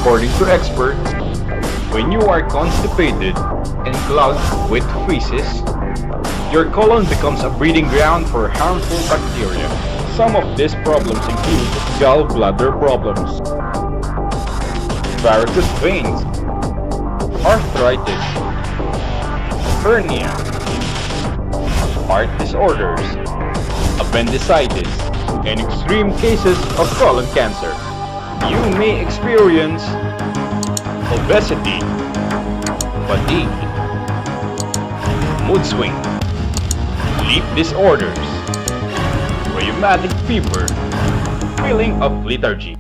According to experts, when you are constipated and clogged with feces, your colon becomes a breeding ground for harmful bacteria. Some of these problems include gallbladder problems, varicose veins, arthritis, hernia, heart disorders, appendicitis, and extreme cases of colon cancer. You may experience obesity, fatigue, mood swing, sleep disorders, rheumatic fever, feeling of lethargy.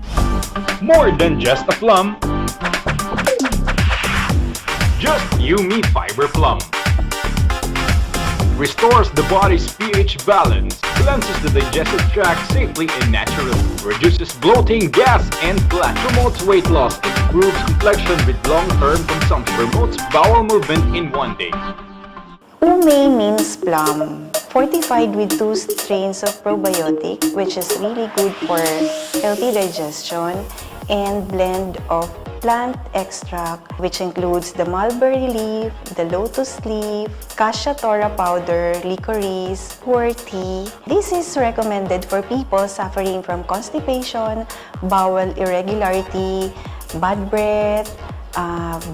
More than just a plum, JustUME Fiber Plum restores the body's pH balance, cleanses the digestive tract safely and naturally, reduces bloating, gas, and flat, promotes weight loss, improves complexion with long-term consumption, promotes bowel movement in one day. Ume means plum, fortified with 2 strains of probiotic, which is really good for healthy digestion, and blend of plant extract, which includes the mulberry leaf, the lotus leaf, cassia tora powder, licorice, pu'er tea. This is recommended for people suffering from constipation, bowel irregularity, bad breath,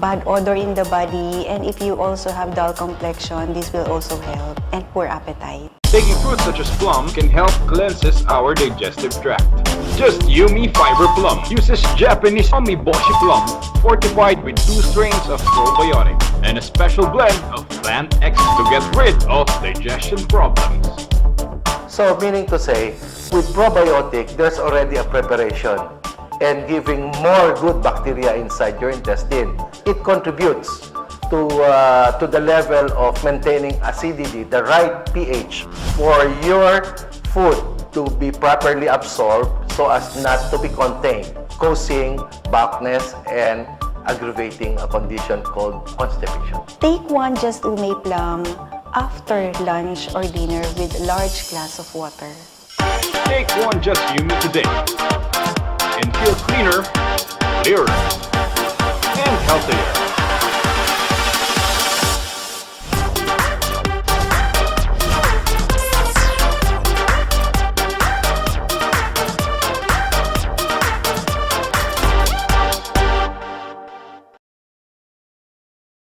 bad odor in the body, and if you also have dull complexion, this will also help, and poor appetite. Taking fruits such as plum can help cleanses our digestive tract. JustUME Fiber Plum uses Japanese umeboshi plum, fortified with 2 strains of probiotic and a special blend of plant extract to get rid of digestion problems. So, meaning to say, with probiotic, there's already a preparation and giving more good bacteria inside your intestine. It contributes to the level of maintaining acidity, the right pH for your food to be properly absorbed so as not to be contained, causing backness and aggravating a condition called constipation. Take 1 JustUME plum after lunch or dinner with a large glass of water. Take 1 JustUME today and feel cleaner, clearer, and healthier.